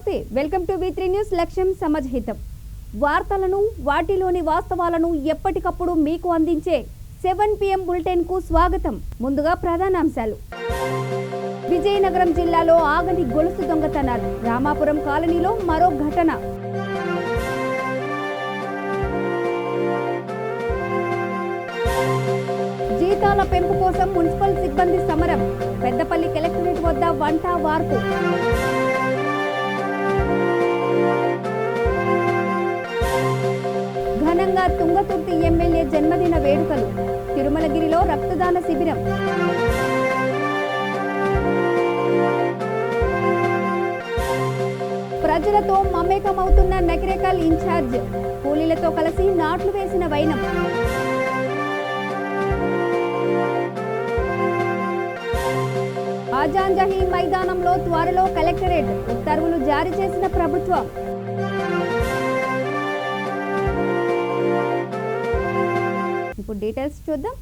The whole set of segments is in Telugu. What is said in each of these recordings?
నమస్తే, వెల్కమ్ టు V3 న్యూస్. లక్ష్యం సమజ్హితం. వార్తలను వాటిలోని వాస్తవాలను ఎప్పటికప్పుడు మీకు అందించే 7 PM బులెటిన్ కు స్వాగతం. ముందుగా ప్రధానాంశాలు. విజయనగరం జిల్లాలో ఆగని గొలుసు దొంగతనాలు. రామాపురం కాలనీలో మరో ఘటన. జీతాల పెంపు కోసం మున్సిపల్ సిబ్బంది సమరం. పెద్దపల్లి కలెక్టరేట్ వద్ద వంట వార్పు. ఘనంగా తుంగతుర్తి ఎమ్మెల్యే జన్మదిన వేడుకలు. తిరుమలగిరిలో రక్తదాన శిబిరం. ప్రజలతో మమేకమవుతున్న నకిరేకల్ ఇన్ఛార్జ్. కూలీలతో కలిసి నాట్లు వేసిన వైనం. ఆజాంజహి మైదానంలో త్వరలో కలెక్టరేట్. ఉత్తర్వులు జారీ చేసిన ప్రభుత్వం. ఇప్పుడు డీటెయిల్స్ చూద్దాం.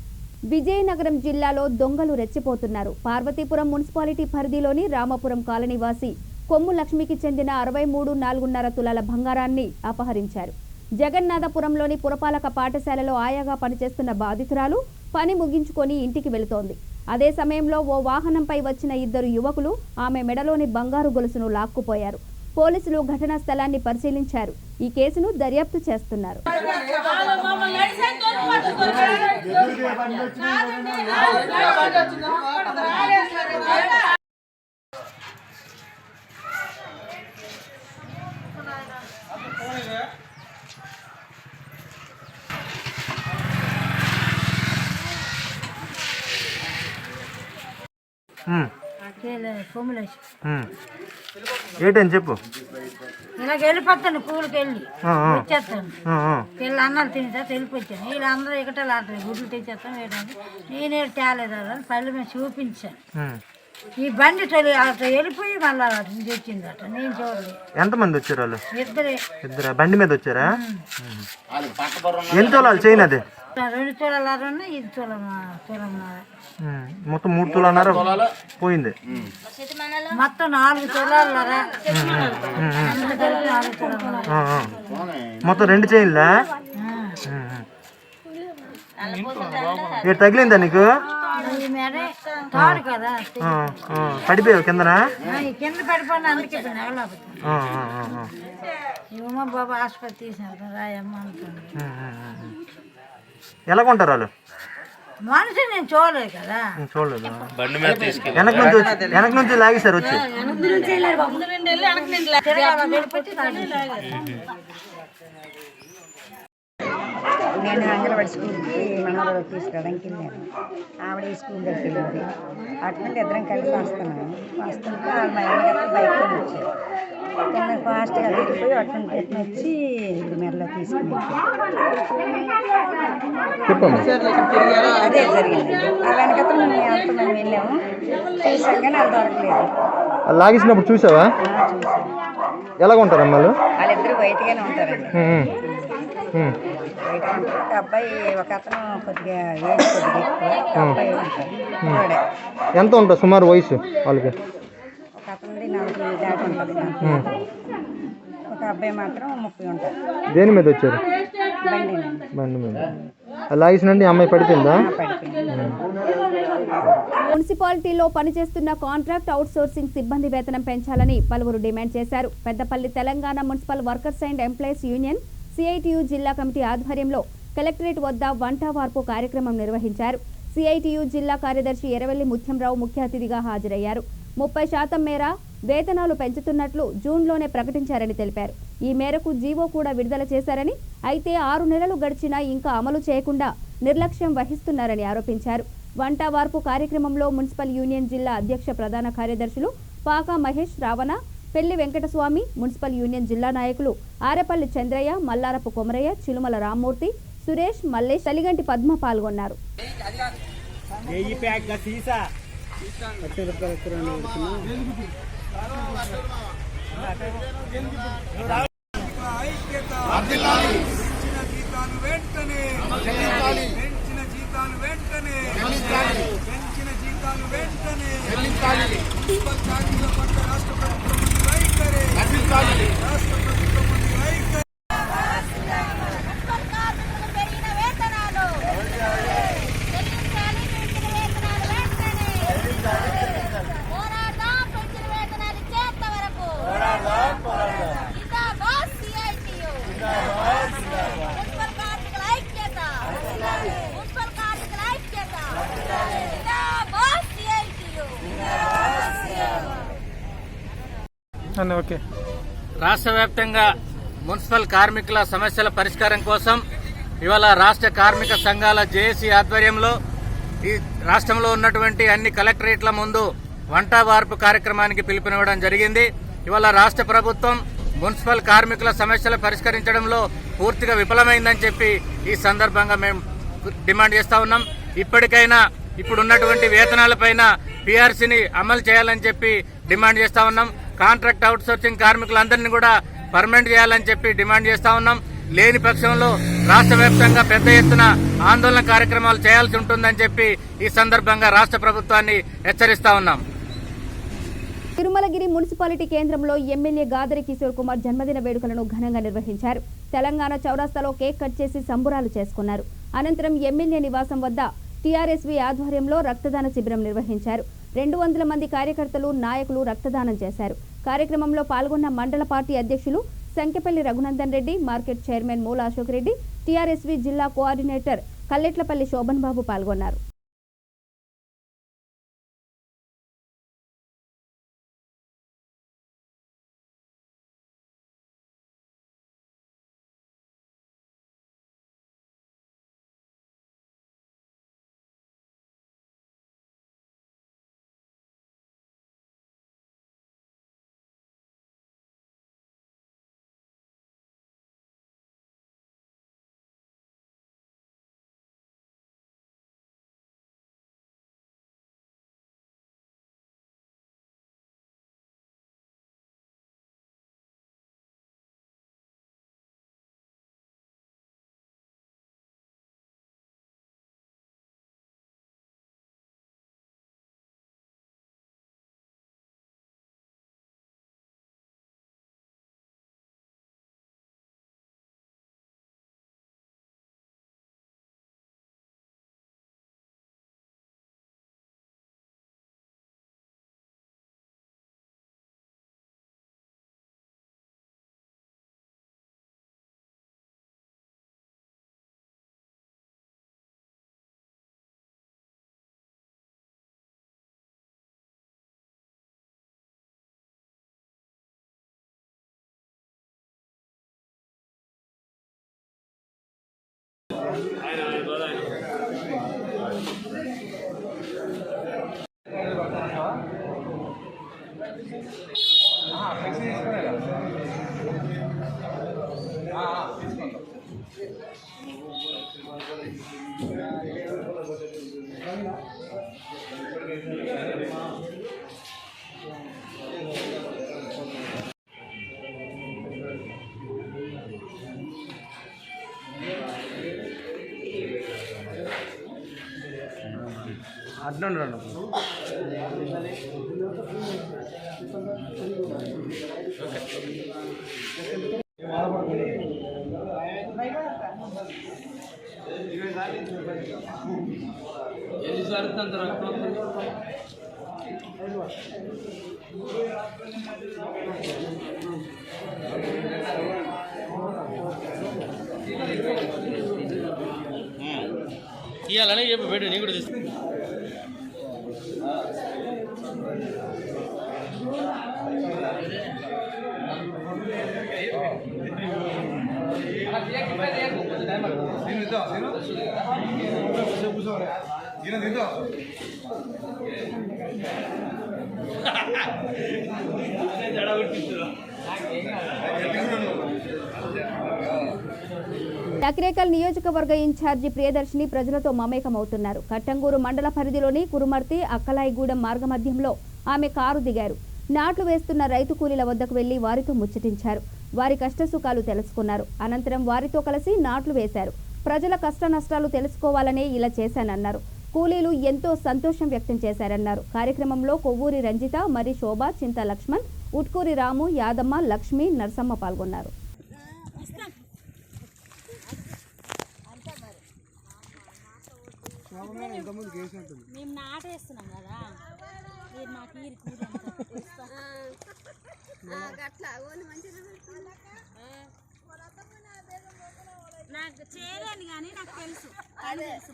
విజయనగరం జిల్లాలో దొంగలు రెచ్చిపోతున్నారు. పార్వతీపురం మున్సిపాలిటీ పరిధిలోని రామాపురం కాలనీ వాసి కొమ్ము లక్ష్మికి చెందిన 63.4 తులాల బంగారాన్ని అపహరించారు. జగన్నాథపురంలోని పురపాలక పాఠశాలలో ఆయాగా పనిచేస్తున్న బాధితురాలు పని ముగించుకొని ఇంటికి వెళుతోంది. అదే సమయంలో ఓ వాహనంపై వచ్చిన 2 యువకులు ఆమె మెడలోని బంగారు గొలుసును లాక్కుపోయారు. పోలీసులు ఘటనా స్థలాన్ని పరిశీలించారు. ఈ కేసును దర్యాప్తు చేస్తున్నారు. ఏంటని చెప్పు. ఇలాగ వెళ్ళిపోతాను, పూలకి వెళ్ళి వచ్చేస్తాను. వీళ్ళు అన్నాలు తినేసా వెళ్ళిపోయాను. వీళ్ళందరూ ఎక్కటాలు ఆడతారు, గుడ్లు తెచ్చేస్తాను. ఏంటంటే నేనే తేలేదు అని పళ్ళు మీద చూపించాను. ఈ బండి అట్లా వెళ్ళిపోయి మళ్ళీ వచ్చిందట. నేను చూడలేదు. ఎంతమంది వచ్చారు వాళ్ళు? ఇద్దరు బండి మీద వచ్చారా? ఎన్ని తులాలు చైన్ అది? 2 తులాలు, ఇది మొత్తం 3 తులాలు పోయింది. మొత్తం 4 తులాలు. మొత్తం 2 చైన్లా? తగిలిందా నీకు? కదా పడిపోయావు కిందనా? కింద పడిపోయిన అందుకే ఇవమ్మ బాబా హాస్పిటల్ తీసుకెళ్తాను రాయమ్మ అనుకోండి. ఎలా కొంటారు వాళ్ళు? మనిషి నేను చూడలేదు కదా. చూడలేదు. వెనక నుంచి లాగేశారు వచ్చి. నేను అంగన్వాడి స్కూల్కి మనవరాలు తీసుకురావడానికి వెళ్ళాను. ఆవిడ ఈ స్కూల్ దగ్గరికి వెళ్ళింది. అట్నుండి ఇద్దరం కలిసి వస్తున్నాను. వస్తుంటే వాళ్ళు మా అమ్మగారు బైక్లో వచ్చారు. తొందర ఫాస్ట్గా వెళ్ళిపోయి అట్నుండి ఎత్తున వచ్చి మెరలో తీసుకుని అదే జరిగింది. ఆ వెనకతో మేము వెళ్తున్నాం, వెళ్ళాము, చూసాం కానీ అది దొరకలేదు. లాగేసినప్పుడు చూసావా? ఎలా ఉంటారు అమ్మాలు? వాళ్ళిద్దరు బయటగానే ఉంటారండి. ఒక అబ్బాయి, ఒక అతను కొద్దిగా ఏజ్ కొద్దిగా ఎక్కువ, అబ్బాయి ఉంటాడు. ఎంత ఉంటుంది సుమారు వయసు వాళ్ళకి? ఒక అతనిది 40 దాటి ఉంటుంది. ఒక అబ్బాయి మాత్రం 30 ఉంటారు. దేని మీద వచ్చారు? బండి మీద. లాగేసినండి అమ్మాయి పడిపోయిందా? మున్సిపాలిటీలో పనిచేస్తున్న కాంట్రాక్ట్ అవుట్ సోర్సింగ్ సిబ్బంది వేతనం పెంచాలని పలువురు డిమాండ్ చేశారు. Peddapalli Telangana municipal workers and employees union CITU జిల్లా కమిటీ ఆధ్వర్యంలో కలెక్టరేట్ వద్ద వంట వార్పు కార్యక్రమం నిర్వహించారు. CITU జిల్లా కార్యదర్శి ఎర్రవెల్లి ముత్యంరావు ముఖ్య అతిథిగా హాజరయ్యారు. 30% మేర వేతనాలు పెంచుతున్నట్లు జూన్లోనే ప్రకటించారని తెలిపారు. ఈ మేరకు జీవో కూడా విడుదల చేశారని, అయితే 6 నెలలు గడిచినా ఇంకా అమలు చేయకుండా నిర్లక్ష్యం వహిస్తున్నారని ఆరోపించారు. వంట వార్పు కార్యక్రమంలో మున్సిపల్ యూనియన్ జిల్లా అధ్యక్ష ప్రధాన కార్యదర్శులు పాకా మహేష్, రావణ, పెళ్లి వెంకటస్వామి, మున్సిపల్ యూనియన్ జిల్లా నాయకులు ఆరేపల్లి చంద్రయ్య, మల్లారపు కొమరయ్య, చిలుమల రామ్మూర్తి, సురేష్, మల్లేష్, తలిగంటి పద్మ పాల్గొన్నారు. వెంటనే ఓకే. రాష్ట్ర వ్యాప్తంగా మున్సిపల్ కార్మికుల సమస్యల పరిష్కారం కోసం ఇవాళ రాష్ట్ర కార్మిక సంఘాల జేఏసీ ఆధ్వర్యంలో ఈ రాష్ట్రంలో ఉన్నటువంటి అన్ని కలెక్టరేట్ల ముందు వంట వార్పు కార్యక్రమానికి పిలుపునివ్వడం జరిగింది. ఇవాళ రాష్ట్ర ప్రభుత్వం మున్సిపల్ కార్మికుల సమస్యలు పరిష్కరించడంలో పూర్తిగా విఫలమైందని చెప్పి ఈ సందర్భంగా మేము డిమాండ్ చేస్తా ఉన్నాం. ఇప్పటికైనా ఇప్పుడున్నటువంటి వేతనాలపైన పీఆర్సీని అమలు చేయాలని చెప్పి డిమాండ్ చేస్తా ఉన్నాం. కాంట్రాక్ట్ అవుట్ సోర్సింగ్ కార్మికులందరినీ కూడా పర్మనెంట్ చేయాలని చెప్పి డిమాండ్ చేస్తా ఉన్నాం. లేని పక్షంలో రాష్ట్ర వ్యాప్తంగా పెద్ద ఎత్తున ఆందోళన కార్యక్రమాలు చేయాల్సి ఉంటుందని చెప్పి ఈ సందర్భంగా రాష్ట్ర ప్రభుత్వాన్ని హెచ్చరిస్తా ఉన్నాం. తిరుమలగిరి మున్సిపాలిటీ కేంద్రంలో ఎమ్మెల్యే గాదరి కిషోర్ కుమార్ జన్మదిన వేడుకలను ఘనంగా నిర్వహించారు. తెలంగాణ చౌరస్తాలో కేక్ కట్ చేసి సంబురాలు చేసుకున్నారు. అనంతరం ఎమ్మెల్యే నివాసం వద్ద టీఆర్ఎస్వి ఆధ్వర్యంలో రక్తదాన శిబిరం నిర్వహించారు. 200 మంది కార్యకర్తలు, నాయకులు రక్తదానం చేశారు. కార్యక్రమంలో పాల్గొన్న మండల పార్టీ అధ్యక్షులు సంకెపల్లి రఘునందన్ రెడ్డి, మార్కెట్ చైర్మన్ మూల అశోక్ రెడ్డి, టీఆర్ఎస్వి జిల్లా కోఆర్డినేటర్ కల్లెట్లపల్లి శోభన్ బాబు పాల్గొన్నారు. ఇయాలనే చెప్పు బెడ్ నీ కూడా తీసు నకిరేకల్ నియోజకవర్గ ఇన్ఛార్జి ప్రియదర్శిని ప్రజలతో మమేకమవుతున్నారు. కట్టంగూరు మండల పరిధిలోని కురుమర్తి, అక్కలాయిగూడెం మార్గమధ్యంలో ఆమె కారు దిగారు. నాట్లు వేస్తున్న రైతు కూలీల వద్దకు వెళ్లి వారితో ముచ్చటించారు. వారి కష్టసుఖాలు తెలుసుకున్నారు. అనంతరం వారితో కలిసి నాట్లు వేశారు. ప్రజల కష్ట నష్టాలు తెలుసుకోవాలనే ఇలా చేశానన్నారు. కూలీలు ఎంతో సంతోషం వ్యక్తం చేశారన్నారు. కార్యక్రమంలో కొవ్వూరి రంజిత, మరి శోభ, చింత లక్ష్మణ్, ఉట్కూరి రాము, యాదమ్మ, లక్ష్మి, నర్సమ్మ పాల్గొన్నారు. మేము నాటేస్తున్నాం కదా, మీరు మాకు నాకు చేయలేను కానీ నాకు తెలుసు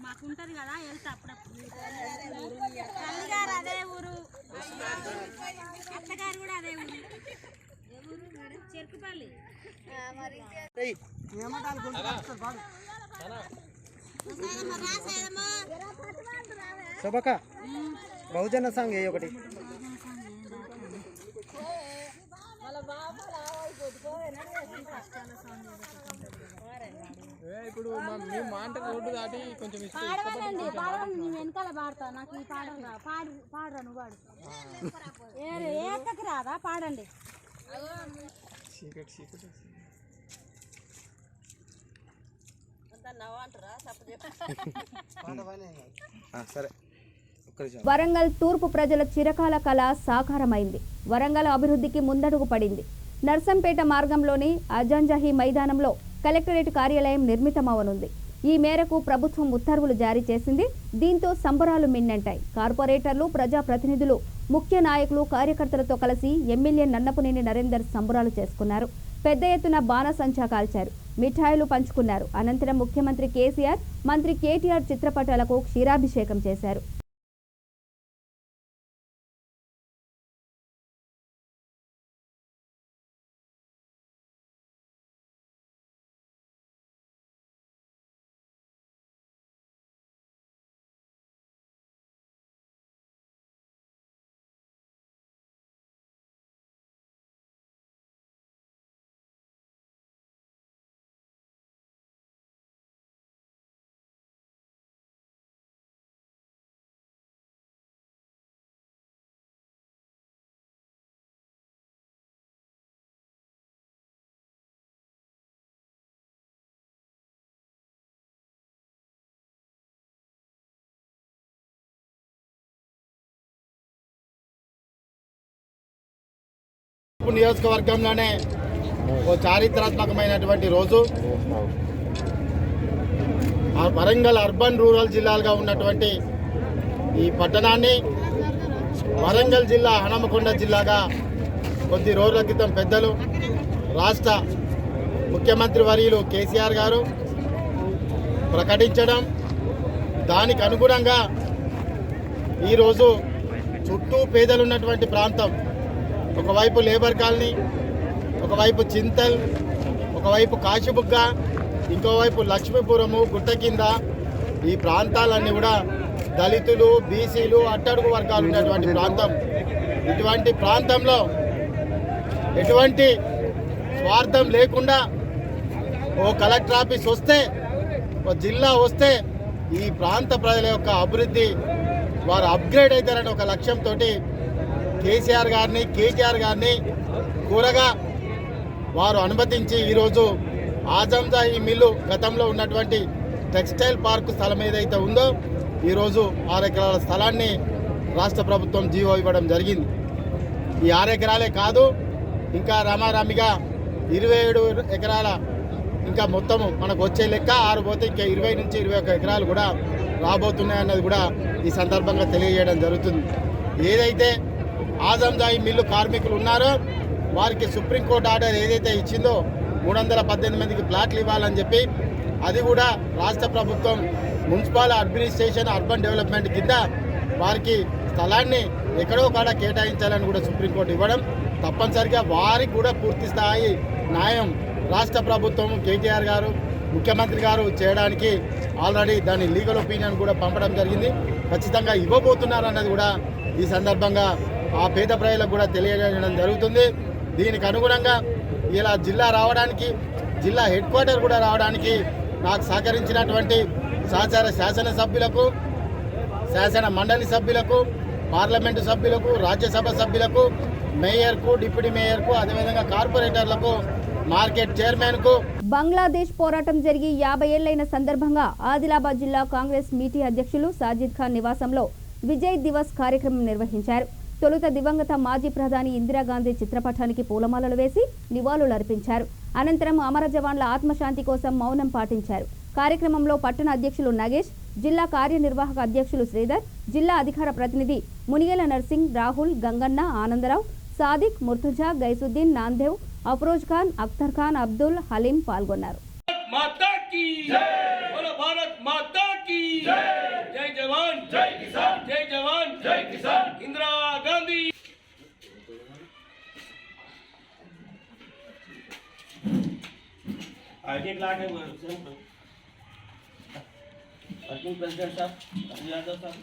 మాకు ఉంటుంది కదా, వెళ్తా అప్పుడప్పుడు. తల్లిగారు అదే ఊరు, అత్తగారు కూడా అదే ఊరు. మున్సిపల్లి శోభక బహుజన సంఘ్ ఏ ఒకటి ఇప్పుడు మేము మాట రోడ్డు దాటి కొంచెం వెనకాల పాడతా నాకు ఈ పాడరా పాడరా నువ్వు పాడు ఏకకి రాదా పాడండి సరే. వరంగల్ తూర్పు ప్రజల చిరకాల కళ సాకారమైంది. వరంగల్ అభివృద్ధికి ముందడుగు పడింది. నర్సంపేట మార్గంలోని అజంజహి మైదానంలో కలెక్టరేట్ కార్యాలయం నిర్మితమవనుంది. ఈ మేరకు ప్రభుత్వం ఉత్తర్వులు జారీ చేసింది. దీంతో సంబరాలు మిన్నంటాయి. కార్పొరేటర్లు, ప్రజాప్రతినిధులు, ముఖ్య నాయకులు, కార్యకర్తలతో కలిసి ఎమ్మెల్యే నన్నపనేని నరేందర్ సంబరాలు చేసుకున్నారు. పెద్ద ఎత్తున బాణసంచా కాల్చారు. మిఠాయిలు పంచుకున్నారు. అనంతరం ముఖ్యమంత్రి కేసీఆర్, మంత్రి కేటీఆర్ చిత్రపటాలకు క్షీరాభిషేకం చేశారు. నియోజకవర్గంలోనే ఓ చారిత్రాత్మకమైనటువంటి రోజు. వరంగల్ అర్బన్ రూరల్ జిల్లాలుగా ఉన్నటువంటి ఈ పట్టణాన్ని వరంగల్ జిల్లా హనుమకొండ జిల్లాగా కొద్ది రోజుల క్రితం పెద్దలు రాష్ట్ర ముఖ్యమంత్రి వర్యులు కేసీఆర్ గారు ప్రకటించడం, దానికి అనుగుణంగా ఈరోజు చుట్టూ పేదలున్నటువంటి ప్రాంతం, ఒకవైపు లేబర్ కాలనీ, ఒకవైపు చింతల్, ఒకవైపు కాశీబుగ్గ, ఇంకోవైపు లక్ష్మీపురము, గుట్ట కింద, ఈ ప్రాంతాలన్నీ కూడా దళితులు, బీసీలు, అట్టడుగు వర్గాలు ఉన్నటువంటి ప్రాంతం. ఇటువంటి ప్రాంతంలో ఎటువంటి స్వార్థం లేకుండా ఓ కలెక్టర్ ఆఫీస్ వస్తే, ఓ జిల్లా వస్తే ఈ ప్రాంత ప్రజల యొక్క అభివృద్ధి వారు అప్గ్రేడ్ అవుతారని ఒక లక్ష్యంతో కేసీఆర్ గారిని, కేటీఆర్ గారిని కూరగా వారు అనుమతించి ఈరోజు ఆజంజాహి మిల్లు గతంలో ఉన్నటువంటి టెక్స్టైల్ పార్క్ స్థలం ఏదైతే ఉందో ఈరోజు 6 ఎకరాల స్థలాన్ని రాష్ట్ర ప్రభుత్వం జీవో ఇవ్వడం జరిగింది. ఈ 6 ఎకరాలే కాదు, ఇంకా రామారామిగా 27 ఎకరాల ఇంకా మొత్తము మనకు వచ్చే లెక్క 6 పోతే ఇంకా 20 నుంచి 21 ఎకరాలు కూడా రాబోతున్నాయన్నది కూడా ఈ సందర్భంగా తెలియజేయడం జరుగుతుంది. ఏదైతే ఆజంజాహి మిల్లు కార్మికులు ఉన్నారో వారికి సుప్రీంకోర్టు ఆర్డర్ ఏదైతే ఇచ్చిందో 318 మందికి ప్లాట్లు ఇవ్వాలని చెప్పి, అది కూడా రాష్ట్ర ప్రభుత్వం మున్సిపల్ అడ్మినిస్ట్రేషన్ అర్బన్ డెవలప్మెంట్ కింద వారికి స్థలాన్ని ఎక్కడో కాడ కేటాయించాలని కూడా సుప్రీంకోర్టు ఇవ్వడం, తప్పనిసరిగా వారికి కూడా పూర్తి స్థాయి న్యాయం రాష్ట్ర ప్రభుత్వం కేటీఆర్ గారు, ముఖ్యమంత్రి గారు చేయడానికి ఆల్రెడీ దాని లీగల్ ఒపీనియన్ కూడా పంపడం జరిగింది. ఖచ్చితంగా ఇవ్వబోతున్నారు అన్నది కూడా ఈ సందర్భంగా ఆ పేద ప్రజలకు కూడా తెలియజేయడం జరుగుతుంది. దీనికి అనుగుణంగా ఇలా జిల్లా రావడానికి, జిల్లా హెడ్ క్వార్టర్ కూడా రావడానికి నాకు సహకరించినటువంటి శాసనసభ్యులకు, శాసన మండలి సభ్యులకు, పార్లమెంటు సభ్యులకు, రాజ్యసభ సభ్యులకు, మేయర్కు, డిప్యూటీ మేయర్కు, అదేవిధంగా కార్పొరేటర్లకు, మార్కెట్ చైర్మన్కు. బంగ్లాదేశ్ పోరాటం జరిగి 50 ఏళ్లైన సందర్భంగా ఆదిలాబాద్ జిల్లా కాంగ్రెస్ మీటీ అధ్యక్షులు సాజిద్ ఖాన్ నివాసంలో విజయ్ దివస్ కార్యక్రమం నిర్వహించారు. తొలుత దివంగత మాజీ ప్రధాని ఇందిరాగాంధీ చిత్రపటానికి పూలమాలలు వేసి నివాళులర్పించారు. అనంతరం అమర జవాన్ల ఆత్మశాంతి కోసం మౌనం పాటించారు. కార్యక్రమంలో పట్టణ అధ్యక్షులు నగేష్, జిల్లా కార్యనిర్వాహక అధ్యక్షులు శ్రీధర్, జిల్లా అధికార ప్రతినిధి మునిగేల నర్సింగ్, రాహుల్, గంగన్న, ఆనందరావు, సాదిక్, ముర్తుజా, గైసుద్దీన్, నాందేవ్, అఫ్రోజ్ ఖాన్, అఖ్తర్ ఖాన్, అబ్దుల్ హలీం పాల్గొన్నారు. वर्किंग प्रेसिडेंट साहब यादव साहब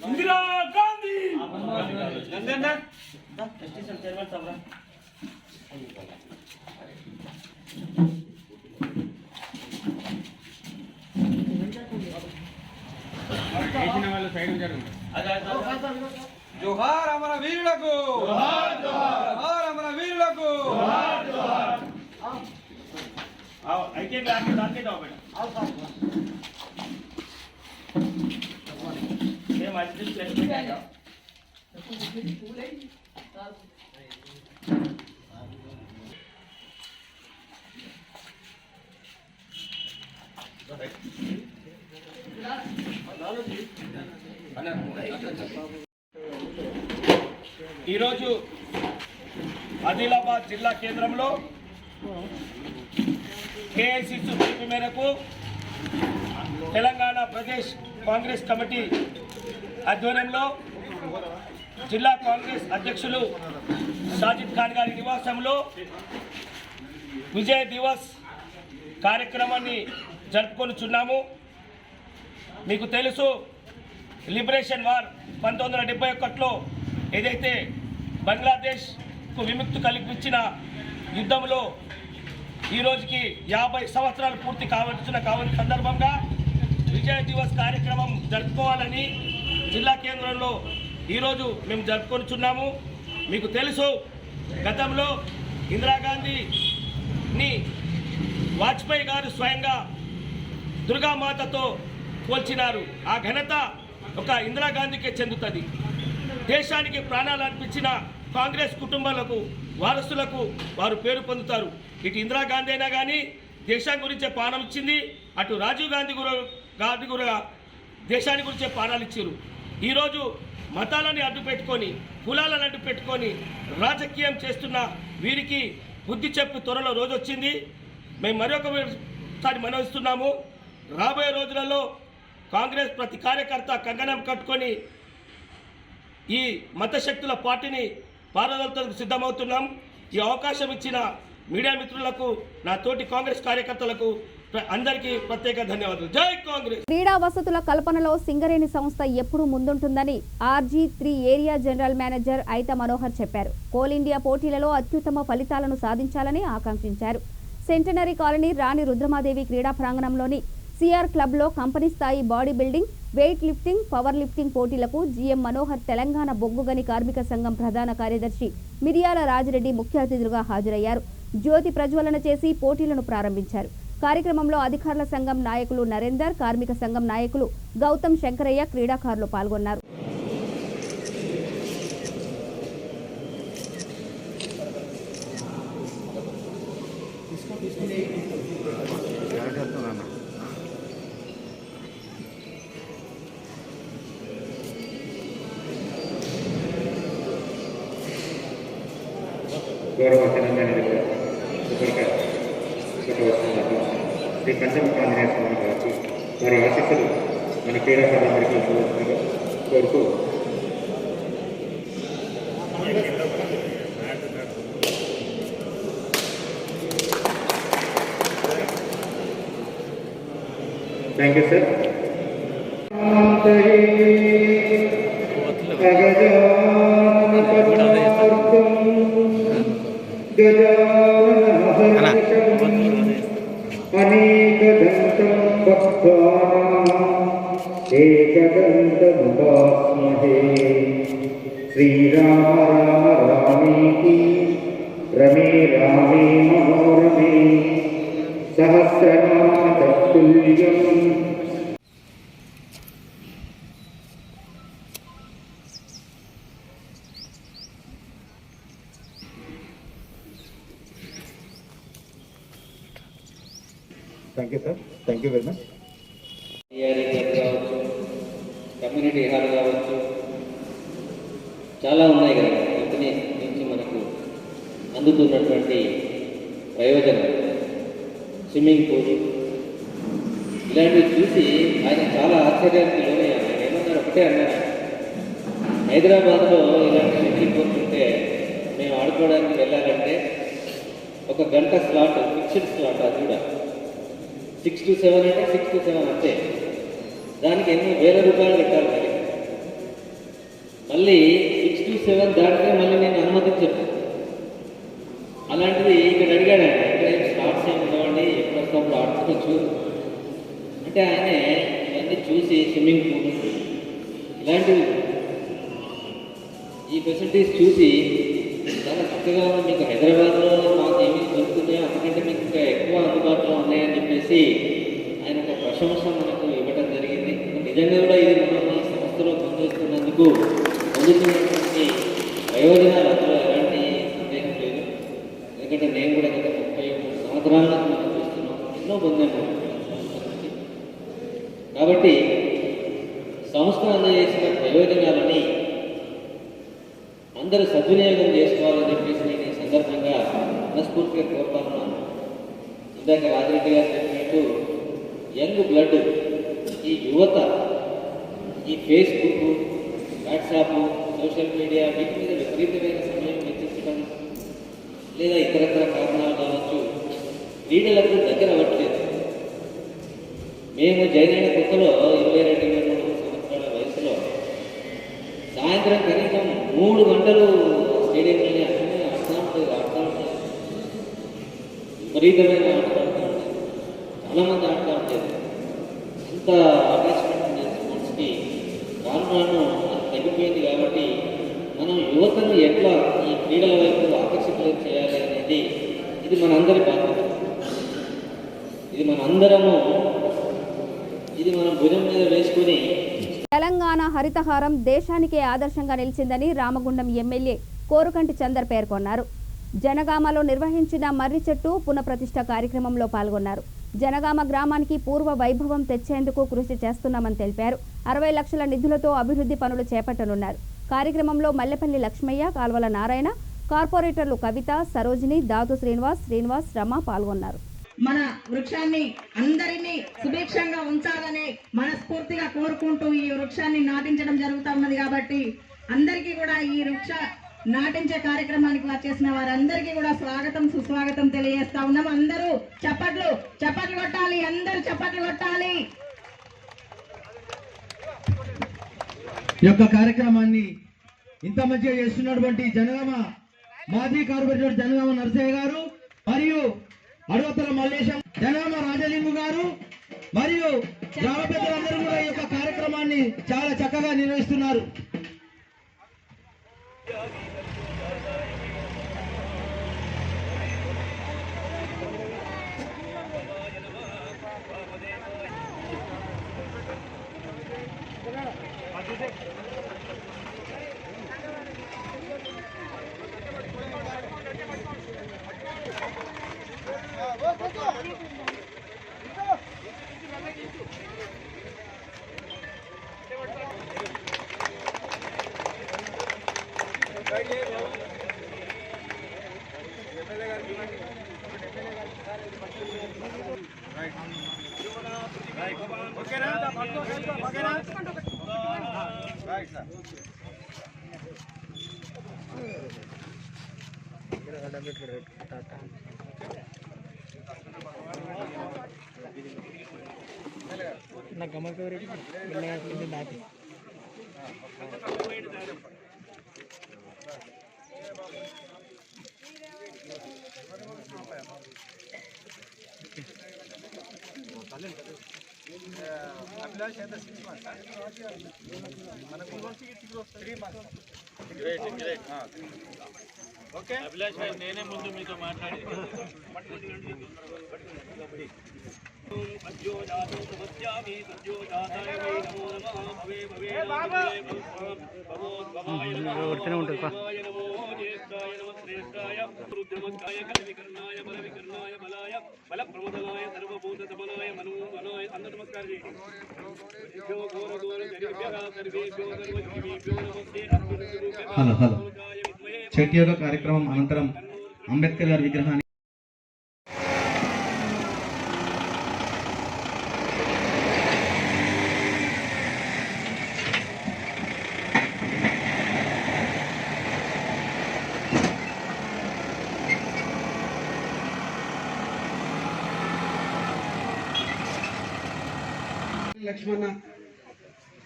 इंदिरा गांधी स्टेशन चेयरमैन साहब जोहार हमारा वीरुలకు जोहार जोहार हमारा वीरुలకు जोहार जोहार आओ आके डालके जाओ बेटा आओ साहब ये मस्जिद प्लेस पे जाओ ఈరోజు ఆదిలాబాద్ జిల్లా కేంద్రంలో కేఐసిసి పిలుపు మేరకు తెలంగాణ ప్రదేశ్ కాంగ్రెస్ కమిటీ ఆధ్వర్యంలో జిల్లా కాంగ్రెస్ అధ్యక్షులు సాజిద్ ఖాన్ గారి నివాసంలో విజయ్ దివస్ కార్యక్రమాన్ని జరుపుకొనుచున్నాము. మీకు తెలుసు, లిబరేషన్ వార్ 1971లో ఏదైతే బంగ్లాదేశ్కు విముక్తి కల్పించిన యుద్ధంలో ఈ రోజుకి 50 సంవత్సరాలు పూర్తి కావాల్సిన సందర్భంగా విజయ్ దివస్ కార్యక్రమం జరుపుకోవాలని జిల్లా కేంద్రంలో ఈరోజు మేము జరుపుకొనుచున్నాము. మీకు తెలుసు, గతంలో ఇందిరాగాంధీని వాజ్పేయి గారు స్వయంగా దుర్గామాతతో పోల్చినారు. ఆ ఘనత ఒక ఇందిరాగాంధీకే చెందుతుంది. దేశానికి ప్రాణాలు అర్పించిన కాంగ్రెస్ కుటుంబాలకు వారసులకు వారు పేరు పొందుతారు. ఇటు ఇందిరాగాంధీ అయినా కానీ దేశం గురించే పానం ఇచ్చింది, అటు రాజీవ్ గాంధీ కూడా దేశాన్ని గురించే పానాలు ఇచ్చారు. ఈరోజు మతాలని అడ్డు పెట్టుకొని, కులాలను అడ్డు పెట్టుకొని రాజకీయం చేస్తున్న వీరికి బుద్ధి చెప్పి త్వరలో రోజు వచ్చింది. మేము మరొకసారి మనవిస్తున్నాము, రాబోయే రోజులలో కాంగ్రెస్ ప్రతి కార్యకర్త కంగనం కట్టుకొని ఈ మతశక్తుల పార్టీని పారదోలతకు సిద్ధమవుతున్నాం. ఈ అవకాశం ఇచ్చిన మీడియా మిత్రులకు, నా తోటి కాంగ్రెస్ కార్యకర్తలకు అందరికీ ప్రత్యేక ధన్యవాదాలు. జై కాంగ్రెస్. క్రీడా వసతుల కల్పనలో సింగరేణి సంస్థ ఎప్పుడూ ముందుంటుందని RG3 area general manager ఐత Manohar చెప్పారు. కోల్ ఇండియా పోటీలలో అత్యుత్తమ ఫలితాలను సాధించాలని ఆకాంక్షించారు. సెంటనరీ కాలనీ రాణి రుద్రమాదేవి క్రీడా ప్రాంగణంలోని సిఆర్ క్లబ్లో కంపెనీ స్థాయి body building, weight lifting, power lifting పోటీలకు GM మనోహర్ తెలంగాణ బొగ్గుగని కార్మిక సంఘం ప్రధాన కార్యదర్శి మిరియాల రాజిరెడ్డి ముఖ్య అతిథులుగా హాజరయ్యారు. జ్యోతి ప్రజ్వలన చేసి పోటీలను ప్రారంభించారు. కార్యక్రమంలో అధికారుల సంఘం నాయకులు నరేందర్, కార్మిక సంఘం నాయకులు గౌతమ్, శంకరయ్య, క్రీడాకారులు పాల్గొన్నారు. గౌరవ తెలంగాణ శ్రీ పంచముఖ ఆంజనేయ స్వామి గారికి వారి ఆశీస్సులు మన క్రీడాకారులందరికీ కోరుతూ థ్యాంక్ యూ సార్. అనేకదంతం ఏకదంతముపాస్మహే శ్రీరామ రామ రామేతి రమే రామే మనోరమే సహస్రనామ తత్తుల్యం. Thank you sir. Thank you very much. కావచ్చు, కమ్యూనిటీ హాల్ కావచ్చు, చాలా ఉన్నాయి కదా కంపెనీ నుంచి మనకు అందుతున్నటువంటి ప్రయోజనాలు. స్విమ్మింగ్ పూల్ ఇలాంటివి చూసి ఆయన చాలా ఆశ్చర్యానికి లోనయ్యారు. ఆయన ఏమన్నారు, ఒకటే అన్నారు, హైదరాబాద్లో ఇలాంటి స్విమ్మింగ్ పూల్స్ ఉంటే మేము ఆడుకోవడానికి వెళ్ళాలంటే ఒక గంట స్లాట్, ఫిక్స్డ్ స్లాట్, అది కూడా 6 to 7 అంటే 6 to 7 అంతే. దానికి ఎన్నో వేల రూపాయలు పెట్టాలి మరి. మళ్ళీ 6 to 7 దాటితే మళ్ళీ నేను అనుమతించను. అలాంటిది ఇక్కడ అడిగాడు ఆయన, ఇక్కడ స్టార్ట్స్ ఏమి ఉండవండి, ఎప్పుడు వస్తాప్పుడు ఆడుకోవచ్చు అంటే ఆయనే ఇవన్నీ చూసి స్విమ్మింగ్ పూల్ ఇలాంటివి ఈ ఫెసిలిటీస్ చూసి చాలా చక్కగా మీకు హైదరాబాద్లో మాకు ఏమి దొరుకుతున్నాయో అంతకంటే మీకు ఇంకా ఎక్కువ అందుబాటులో ఉన్నాయని చెప్పేసి ఆయన ఒక ప్రశంస మనకు ఇవ్వడం జరిగింది. నిజంగా కూడా ఇది మనం ఈ సంస్థలో పొందుతున్నందుకు పొందుతున్నటువంటి ప్రయోజనాలు అందులో ఎలాంటి సందేహం లేదు. ఎందుకంటే నేను కూడా గత 33 సంవత్సరాలకు మనం చూస్తున్నాం, ఎన్నో పొందాము. కాబట్టి సంస్థ అందజేసిన ప్రయోజనాలని అందరూ సద్వినియోగం చేసుకోవాలని చెప్పేసి నేను ఈ సందర్భంగా మనస్ఫూర్తిగా కోరుతా ఉన్నాను. ఇందాక రాజిరెడ్డి గారు చెప్పినట్టు యంగ్ బ్లడ్, ఈ యువత ఈ ఫేస్బుక్, వాట్సాప్, సోషల్ మీడియా వీటి మీద విపరీతమైన సమయం వెచ్చించడం లేదా ఇతరత్ర కారణాలు కావచ్చు, క్రీడలకు దగ్గర అవ్వట్లేదు. మేము జాయిన్ అయిన కొత్తలో 22-23 సంవత్సరాల వయసులో సాయంత్రం కనీసం 3 గంటలు స్టేడియంలోనే అట్లనే ఆడుతూ ఉంటాయి. విపరీతమైన ఆటలాడుతూ ఉంటాయి, చాలామంది ఆడుతూ ఉంటారు. అంత అటాచ్మెంట్ ఉంది స్పోర్ట్స్కి. రాను అది తగ్గిపోయింది. కాబట్టి మనం యువతను ఎట్లా ఈ క్రీడల వైపు ఆకర్షితులు చేయాలి అనేది ఇది మనందరి బాధ్యత. ఇది మన భుజం మీద వేసుకుని. తెలంగాణ హరితహారం దేశానికే ఆదర్శంగా నిలిచిందని రామగుండం ఎమ్మెల్యే కోరుకంటి చందర్ పేర్కొన్నారు. జనగామలో నిర్వహించిన మర్రి చెట్టు పునఃప్రతిష్ఠ కార్యక్రమంలో పాల్గొన్నారు. జనగామ గ్రామానికి పూర్వ వైభవం తెచ్చేందుకు కృషి చేస్తున్నామని తెలిపారు. 60 లక్షల నిధులతో అభివృద్ధి పనులు చేపట్టనున్నారు. కార్యక్రమంలో మల్లెపల్లి లక్ష్మయ్య, కాల్వల నారాయణ, కార్పొరేటర్లు కవిత, సరోజిని, దాతు శ్రీనివాస్, రమ పాల్గొన్నారు. మన వృక్షాన్ని అందరినీ సుభిక్షంగా ఉంచాలని మనస్ఫూర్తిగా కోరుకుంటూ ఈ వృక్షాన్ని నాటించడం జరుగుతూ ఉన్నది. కాబట్టి అందరికీ కూడా ఈ వృక్ష నాటించే కార్యక్రమానికి వచ్చేసిన వారందరికీ కూడా స్వాగతం సుస్వాగతం తెలియజేస్తా ఉన్నాం. అందరూ చప్పట్లు కొట్టాలి, అందరూ చప్పట్లు కొట్టాలి. ఈ యొక్క కార్యక్రమాన్ని ఇంత మంచిగా చేస్తున్నటువంటి జనగామ మాజీ కార్పొరేటర్ జనగామ నరసయ్య గారు మరియు అడవతల మల్లేశం, జనగామ రాజలింగు గారు మరియు గ్రామ పెద్దలందరూ కూడా ఈ యొక్క కార్యక్రమాన్ని చాలా చక్కగా నిర్వహిస్తున్నారు. అభిలాష్ భాయ్ నేనే ముందు మీతో మాట్లాడి హలో చెట్టు యోగ కార్యక్రమం అనంతరం అంబేద్కర్ గారి విగ్రహాన్ని లక్ష్మణ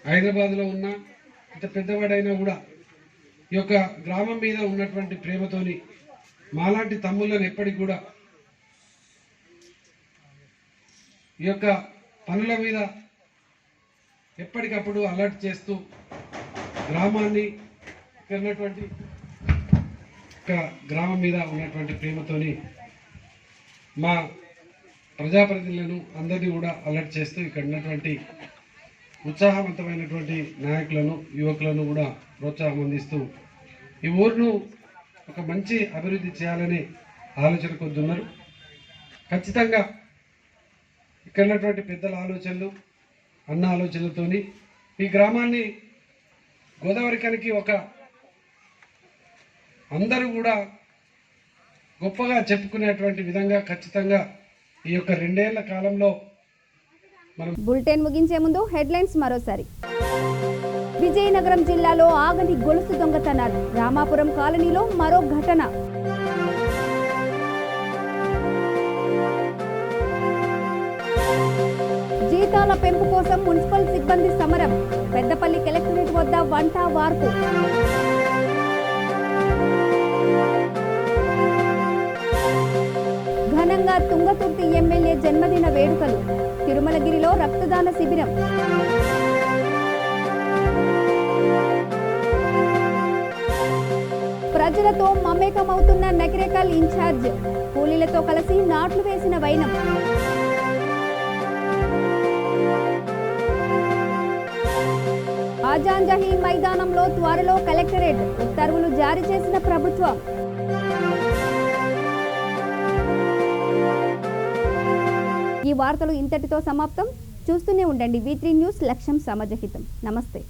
హైదరాబాద్లో ఉన్న ఇంత పెద్దవాడైనా కూడా ఈ యొక్క గ్రామం మీద ఉన్నటువంటి ప్రేమతోని మాలాంటి తమ్ముళ్ళని ఎప్పటికి కూడా ఈ యొక్క పనుల మీద ఎప్పటికప్పుడు అలర్ట్ చేస్తూ గ్రామాన్ని ఉన్నటువంటి గ్రామం మీద ఉన్నటువంటి ప్రేమతోని మా ప్రజాప్రతినిధులను అందరినీ కూడా అలర్ట్ చేస్తూ ఇక్కడ ఉన్నటువంటి ఉత్సాహవంతమైనటువంటి నాయకులను యువకులను కూడా ప్రోత్సాహం అందిస్తూ ఈ ఊరును ఒక మంచి అభివృద్ధి చేయాలనే ఆలోచన కొద్దున్నారు. ఖచ్చితంగా ఇక్కడ ఉన్నటువంటి పెద్దల ఆలోచనలు అన్న ఆలోచనలతోని ఈ గ్రామాన్ని గోదావరి కనికి ఒక అందరూ కూడా గొప్పగా చెప్పుకునేటువంటి విధంగా ఖచ్చితంగా ఈ యొక్క 2 ఏళ్ల కాలంలో బులెటిన్ ముగించే ముందు హెడ్లైన్స్ మరోసారి. విజయనగరం జిల్లాలో ఆగని గొలుసు దొంగతనాలు, రామాపురం కాలనీలో మరో ఘటన. జీతాల పెంపు కోసం మున్సిపల్ సిబ్బంది సమరం, పెద్దపల్లి కలెక్టరేట్ వద్ద వంట వార్పు. ఘనంగా తుంగతుర్తి ఎమ్మెల్యే జన్మదిన వేడుకలు, తిరుమలగిరిలో రక్తదాన శిబిరం. ప్రజలతో మమేకమవుతున్న నకిరేకల్ ఇన్ఛార్జ్, కూలీలతో కలిసి నాట్లు వేసిన వైనం. ఆజాంజహి మైదానంలో త్వరలో కలెక్టరేట్, ఉత్తర్వులు జారీ చేసిన ప్రభుత్వం. ఈ వార్తలు ఇంతటితో సమాప్తం. చూస్తూనే ఉండండి V3 న్యూస్, లక్ష్యం సమాజహితం. నమస్తే.